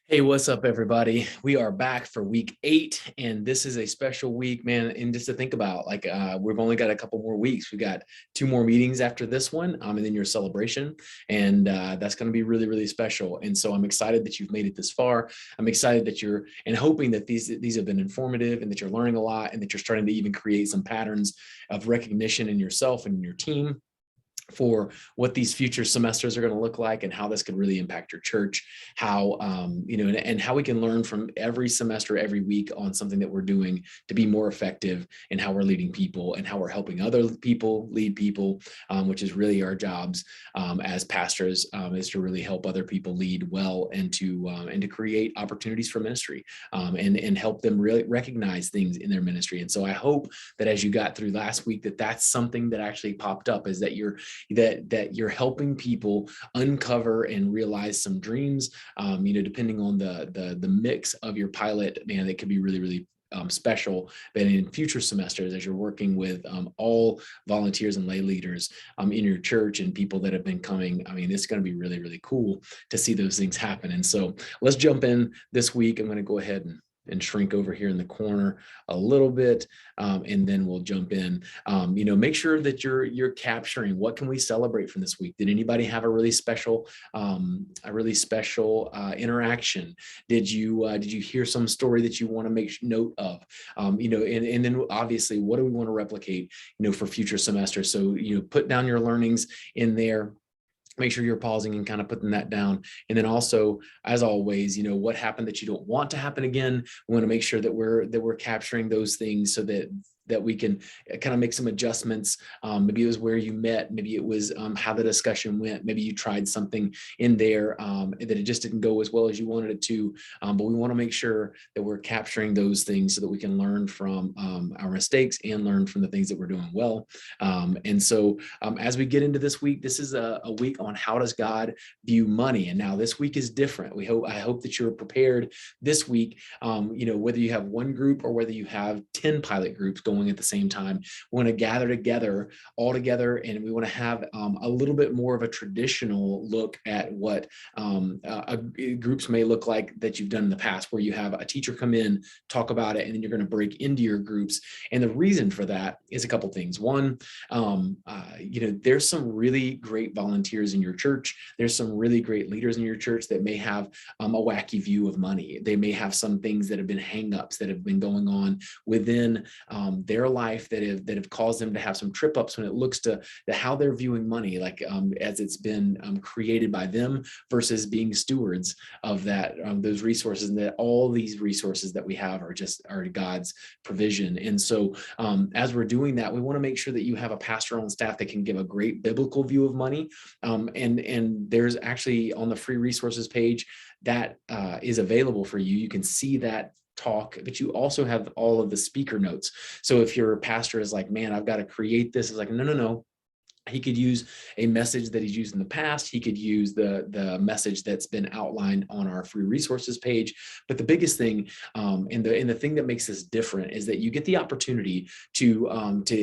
Hey, what's up, everybody? We are back for week 8, and this is a special week, man. And just to think about, we've only got a couple more weeks. We got 2 more meetings after this one, and then your celebration, and that's going to be really, really special. And so I'm excited that you've made it this far. I'm excited that you're and hoping that these have been informative, and that you're learning a lot, and that you're starting to even create some patterns of recognition in yourself and in your team for what these future semesters are going to look like, and how this could really impact your church, how and how we can learn from every semester, every week, on something that we're doing to be more effective, and how we're leading people, and how we're helping other people lead people, which is really our jobs as pastors, is to really help other people lead well, and to create opportunities for ministry, and help them really recognize things in their ministry. And so I hope that as you got through last week, that's something that actually popped up, is that you're helping people uncover and realize some dreams, depending on the mix of your pilot, man, that could be really, really special. But in future semesters, as you're working with all volunteers and lay leaders in your church, and people that have been coming, it's going to be really, really cool to see those things happen. And so let's jump in this week. I'm going to go ahead and shrink over here in the corner a little bit, and then we'll jump in. Make sure that you're capturing what can we celebrate from this week. Did anybody have a really special interaction? Did you hear some story that you want to make note of? And then obviously, what do we want to replicate, for future semesters? So put down your learnings in there. Make sure you're pausing and kind of putting that down. And then also, as always, what happened that you don't want to happen again. We want to make sure that we're capturing those things, so that we can kind of make some adjustments. Maybe it was where you met, maybe it was how the discussion went, maybe you tried something in there that it just didn't go as well as you wanted it to. But we want to make sure that we're capturing those things, so that we can learn from our mistakes, and learn from the things that we're doing well. And so as we get into this week, this is a week on how does God view money. And now this week is different. I hope that you're prepared this week, whether you have one group or whether you have 10 pilot groups going at the same time. We want to gather together all together, and we want to have a little bit more of a traditional look at what groups may look like that you've done in the past, where you have a teacher come in, talk about it, and then you're going to break into your groups. And the reason for that is a couple things. One, there's some really great volunteers in your church. There's some really great leaders in your church that may have a wacky view of money. They may have some things that have been hangups that have been going on within their life that have caused them to have some trip ups when it looks to how they're viewing money, as it's been created by them, versus being stewards of those resources, and that all these resources that we have are God's provision. And so as we're doing that, we want to make sure that you have a pastor on staff that can give a great biblical view of money. And there's actually, on the free resources page, that is available for you. You can see that talk, but you also have all of the speaker notes. So if your pastor is like, man, I've got to create this, it's like, no. He could use a message that he's used in the past. He could use the message that's been outlined on our free resources page. But the biggest thing, and the thing that makes this different, is that you get the opportunity to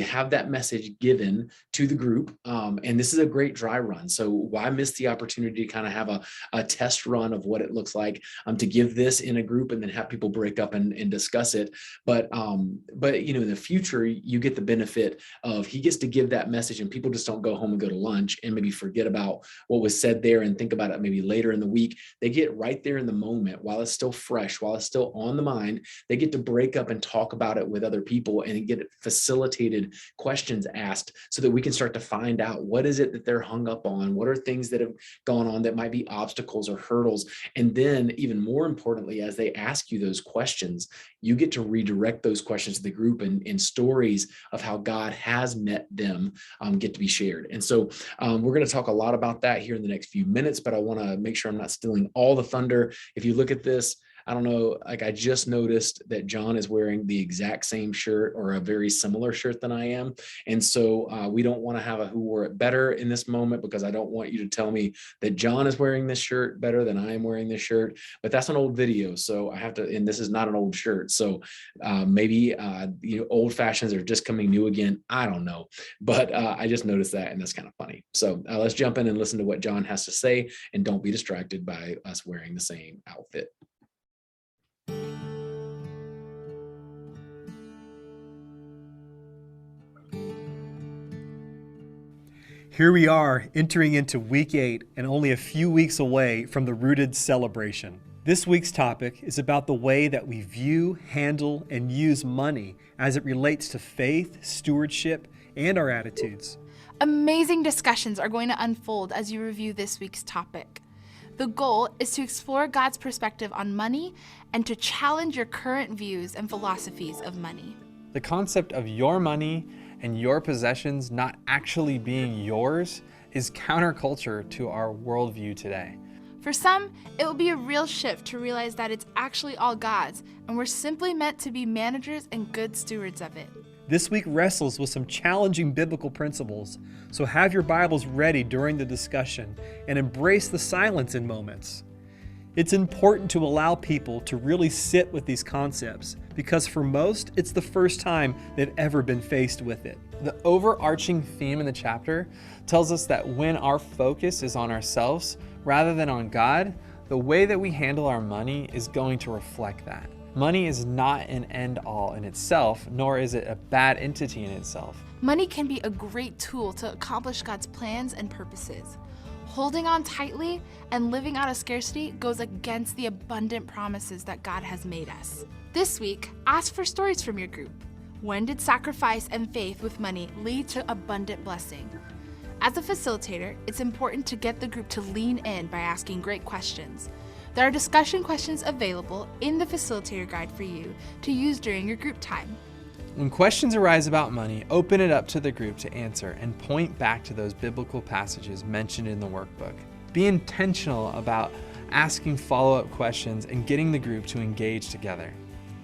have that message given to the group. And this is a great dry run. So why miss the opportunity to kind of have a test run of what it looks like to give this in a group, and then have people break up and discuss it. But in the future, you get the benefit of, he gets to give that message, and people just don't go home and go to lunch and maybe forget about what was said there and think about it maybe later in the week. They get right there in the moment, while it's still fresh, while it's still on the mind. They get to break up and talk about it with other people, and get facilitated questions asked, so that we can start to find out what is it that they're hung up on, what are things that have gone on that might be obstacles or hurdles. And then, even more importantly, as they ask you those questions, you get to redirect those questions to the group, and stories of how God has met them get to be shared. And so we're going to talk a lot about that here in the next few minutes, but I want to make sure I'm not stealing all the thunder. If you look at this, I don't know, I just noticed that John is wearing the exact same shirt, or a very similar shirt than I am. And so we don't want to have a who wore it better in this moment, because I don't want you to tell me that John is wearing this shirt better than I am wearing this shirt. But that's an old video, so I have to, and this is not an old shirt. So maybe old fashions are just coming new again. I don't know. But I just noticed that, and that's kind of funny. So let's jump in and listen to what John has to say, and don't be distracted by us wearing the same outfit. Here we are, entering into week 8 and only a few weeks away from the Rooted celebration. This week's topic is about the way that we view, handle, and use money as it relates to faith, stewardship, and our attitudes. Amazing discussions are going to unfold as you review this week's topic. The goal is to explore God's perspective on money and to challenge your current views and philosophies of money. The concept of your money and your possessions not actually being yours is counterculture to our worldview today. For some, it will be a real shift to realize that it's actually all God's, and we're simply meant to be managers and good stewards of it. This week wrestles with some challenging biblical principles, so have your Bibles ready during the discussion and embrace the silence in moments. It's important to allow people to really sit with these concepts because for most, it's the first time they've ever been faced with it. The overarching theme in the chapter tells us that when our focus is on ourselves rather than on God, the way that we handle our money is going to reflect that. Money is not an end-all in itself, nor is it a bad entity in itself. Money can be a great tool to accomplish God's plans and purposes. Holding on tightly and living out of scarcity goes against the abundant promises that God has made us. This week, ask for stories from your group. When did sacrifice and faith with money lead to abundant blessing? As a facilitator, it's important to get the group to lean in by asking great questions. There are discussion questions available in the facilitator guide for you to use during your group time. When questions arise about money, open it up to the group to answer and point back to those biblical passages mentioned in the workbook. Be intentional about asking follow-up questions and getting the group to engage together.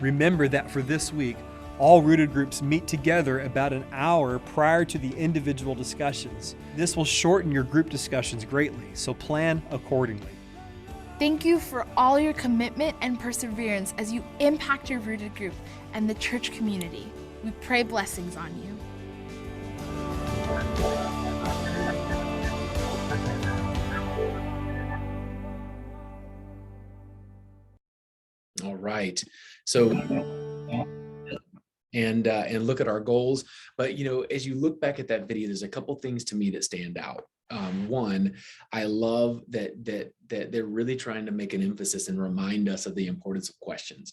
Remember that for this week, all Rooted groups meet together about an hour prior to the individual discussions. This will shorten your group discussions greatly, so plan accordingly. Thank you for all your commitment and perseverance as you impact your Rooted group and the church community. We pray blessings on you. All right. So, and look at our goals. But, as you look back at that video, there's a couple things to me that stand out. One, I love that they're really trying to make an emphasis and remind us of the importance of questions.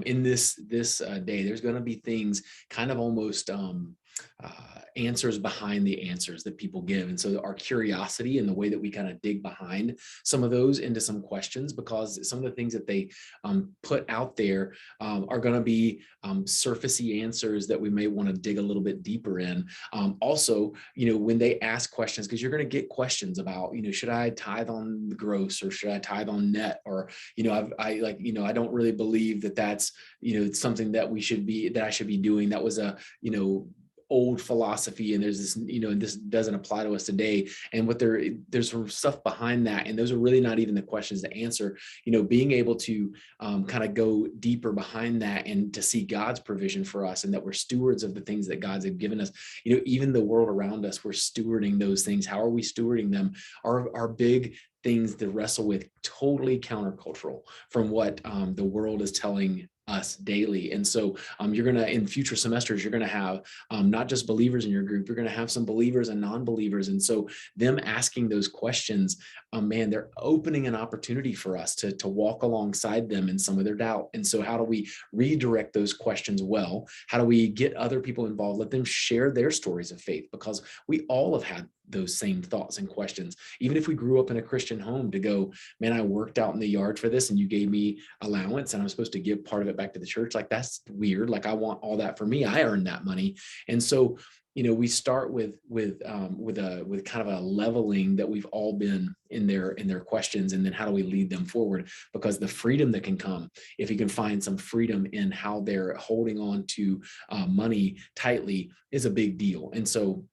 In this day, there's going to be things kind of almost answers behind the answers that people give. And so our curiosity and the way that we kind of dig behind some of those into some questions, because some of the things that they put out there are going to be surfacey answers that we may want to dig a little bit deeper in. Also, when they ask questions, because you're going to get questions about, should I tithe on the gross or should I tithe on net? Or, I don't really believe that that's, something that I should be doing. That was a, old philosophy, and there's this, and this doesn't apply to us today. And there's some stuff behind that, and those are really not even the questions to answer. Being able to kind of go deeper behind that and to see God's provision for us, and that we're stewards of the things that God's have given us. Even the world around us, we're stewarding those things. How are we stewarding them? Our big things to wrestle with, totally countercultural from what the world is telling us daily. And so you're going to, in future semesters, you're going to have not just believers in your group, you're going to have some believers and non-believers. And so them asking those questions, they're opening an opportunity for us to walk alongside them in some of their doubt. And so how do we redirect those questions well? How do we get other people involved? Let them share their stories of faith, because we all have had those same thoughts and questions. Even if we grew up in a Christian home, to go, man, I worked out in the yard for this and you gave me allowance and I'm supposed to give part of it back to the church. Like, that's weird. Like, I want all that for me. I earned that money. And so, we start with kind of a leveling that we've all been in their questions. And then how do we lead them forward? Because the freedom that can come, if you can find some freedom in how they're holding on to money tightly, is a big deal. And so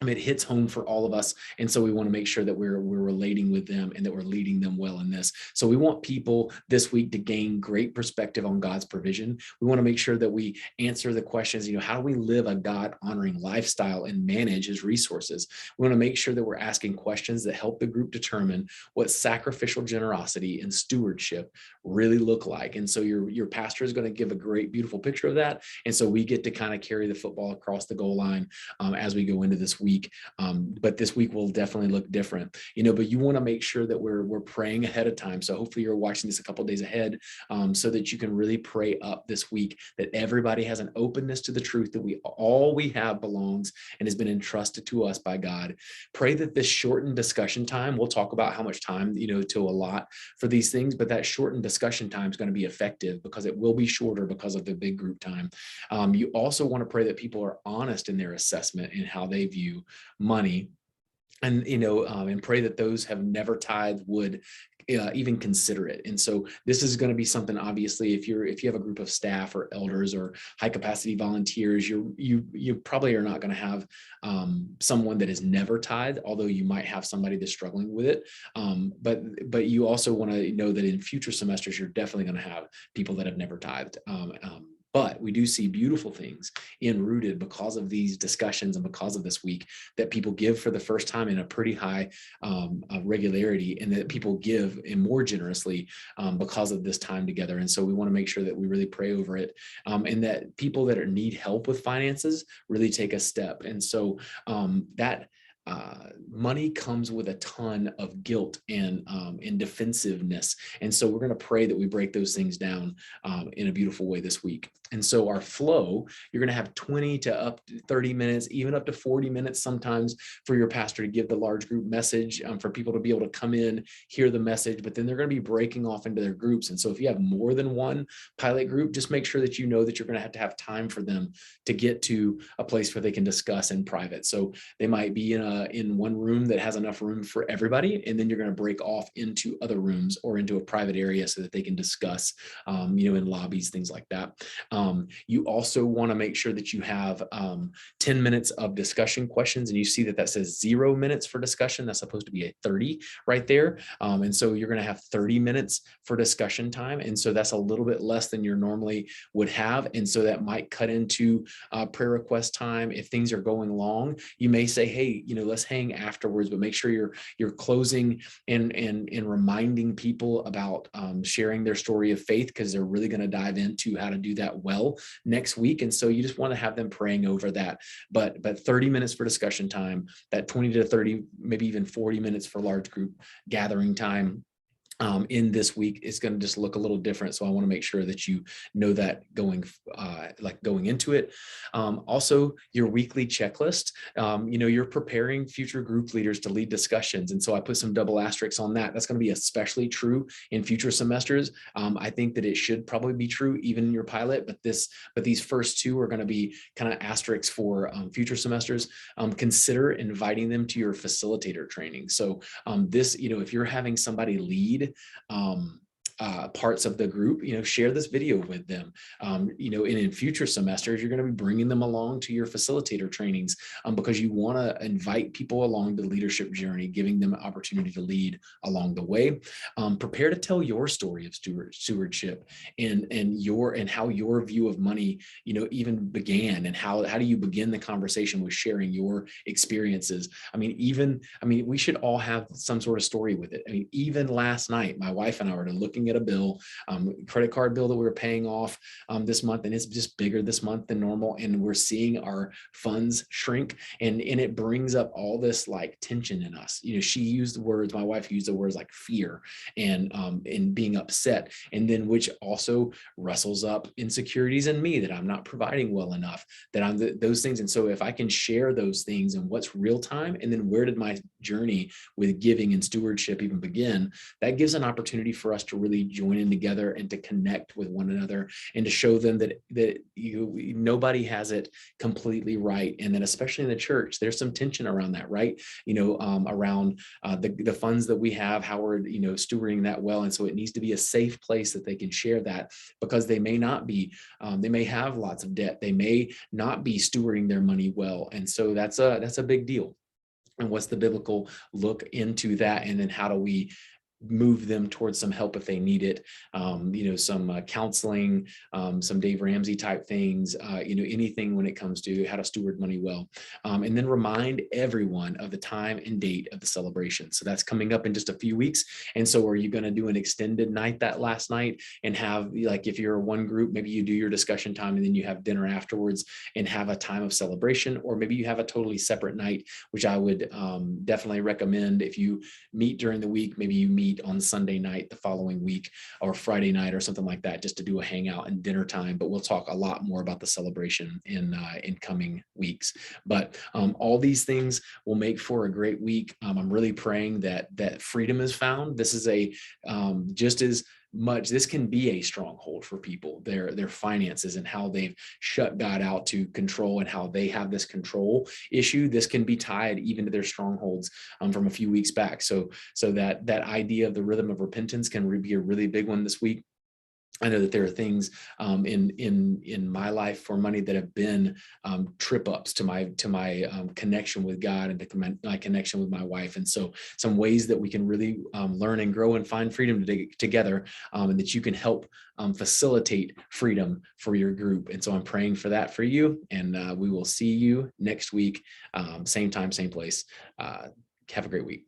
it hits home for all of us. And so we want to make sure that we're relating with them and that we're leading them well in this. So we want people this week to gain great perspective on God's provision. We want to make sure that we answer the questions, how do we live a God-honoring lifestyle and manage his resources? We want to make sure that we're asking questions that help the group determine what sacrificial generosity and stewardship really look like. And so your pastor is going to give a great, beautiful picture of that. And so we get to kind of carry the football across the goal line as we go into this week. week. But this week will definitely look different, but you want to make sure that we're praying ahead of time. So hopefully you're watching this a couple of days ahead, so that you can really pray up this week, that everybody has an openness to the truth that all we have belongs and has been entrusted to us by God. Pray that this shortened discussion time, we'll talk about how much time, to allot for these things, but that shortened discussion time is going to be effective because it will be shorter because of the big group time. You also want to pray that people are honest in their assessment and how they view money. And, and pray that those have never tithed would even consider it. And so this is going to be something, obviously, if you have a group of staff or elders or high capacity volunteers, you probably are not going to have someone that has never tithed, although you might have somebody that's struggling with it. But you also want to know that in future semesters, you're definitely going to have people that have never tithed. But we do see beautiful things enrooted because of these discussions and because of this week, that people give for the first time in a pretty high regularity, and that people give and more generously because of this time together. And so we want to make sure that we really pray over it, and that people that need help with finances really take a step. And so that money comes with a ton of guilt and defensiveness. And so we're going to pray that we break those things down in a beautiful way this week. And so our flow, you're going to have 20 to up to 30 minutes, even up to 40 minutes sometimes, for your pastor to give the large group message, for people to be able to come in, hear the message, but then they're going to be breaking off into their groups. And so if you have more than one pilot group, just make sure that you know that you're going to have time for them to get to a place where they can discuss in private. So they might be in one room that has enough room for everybody, and then you're going to break off into other rooms or into a private area so that they can discuss, in lobbies, things like that. You also want to make sure that you have 10 minutes of discussion questions, and you see that says 0 minutes for discussion. That's supposed to be a 30 right there. And so you're going to have 30 minutes for discussion time. And so that's a little bit less than you normally would have. And so that might cut into prayer request time. If things are going long, you may say, hey, let's hang afterwards, but make sure you're closing and reminding people about sharing their story of faith, because they're really going to dive into how to do that well next week. And so you just want to have them praying over that. But 30 minutes for discussion time, that 20 to 30, maybe even 40 minutes for large group gathering time in this week is going to just look a little different. So I want to make sure that you know that going into it. Also, your weekly checklist, you're preparing future group leaders to lead discussions. And so I put some double asterisks on that. That's going to be especially true in future semesters. I think that it should probably be true even in your pilot, but these first two are going to be kind of asterisks for future semesters. Consider inviting them to your facilitator training. So if you're having somebody lead parts of the group, share this video with them. And in future semesters, you're going to be bringing them along to your facilitator trainings because you want to invite people along the leadership journey, giving them an opportunity to lead along the way. Prepare to tell your story of stewardship and how your view of money, even began, and how do you begin the conversation with sharing your experiences. We should all have some sort of story with it. Even last night, my wife and I were looking at a bill, credit card bill that we were paying off this month, and it's just bigger this month than normal, and we're seeing our funds shrink, and it brings up all this tension in us. My wife used the words like fear and being upset, and then which also wrestles up insecurities in me that I'm not providing well enough, that I'm those things. And so if I can share those things and what's real time, and then where did my journey with giving and stewardship even begin, that gives an opportunity for us to really join in together and to connect with one another, and to show them that nobody has it completely right, and that especially in the church, there's some tension around that, right? Around the funds that we have, how we're stewarding that well, and so it needs to be a safe place that they can share that, because they may not be, they may have lots of debt, they may not be stewarding their money well, and so that's a big deal. And what's the biblical look into that, and then how do we move them towards some help if they need it, some counseling, some Dave Ramsey type things, anything when it comes to how to steward money well. And then remind everyone of the time and date of the celebration. So that's coming up in just a few weeks. And so are you going to do an extended night that last night and have, like, if you're one group, maybe you do your discussion time and then you have dinner afterwards and have a time of celebration, or maybe you have a totally separate night, which I would definitely recommend. If you meet during the week, maybe you meet on Sunday night the following week or Friday night or something like that, just to do a hangout and dinner time. But we'll talk a lot more about the celebration in coming weeks. But all these things will make for a great week. I'm really praying that freedom is found. This is just as much, this can be a stronghold for people, their finances and how they've shut God out to control and how they have this control issue. This can be tied even to their strongholds from a few weeks back. So that idea of the rhythm of repentance can be a really big one this week. I know that there are things in my life for money that have been trip ups to my connection with God and to my connection with my wife. And so some ways that we can really learn and grow and find freedom together, and that you can help facilitate freedom for your group. And so I'm praying for that for you. And we will see you next week, same time, same place. Have a great week.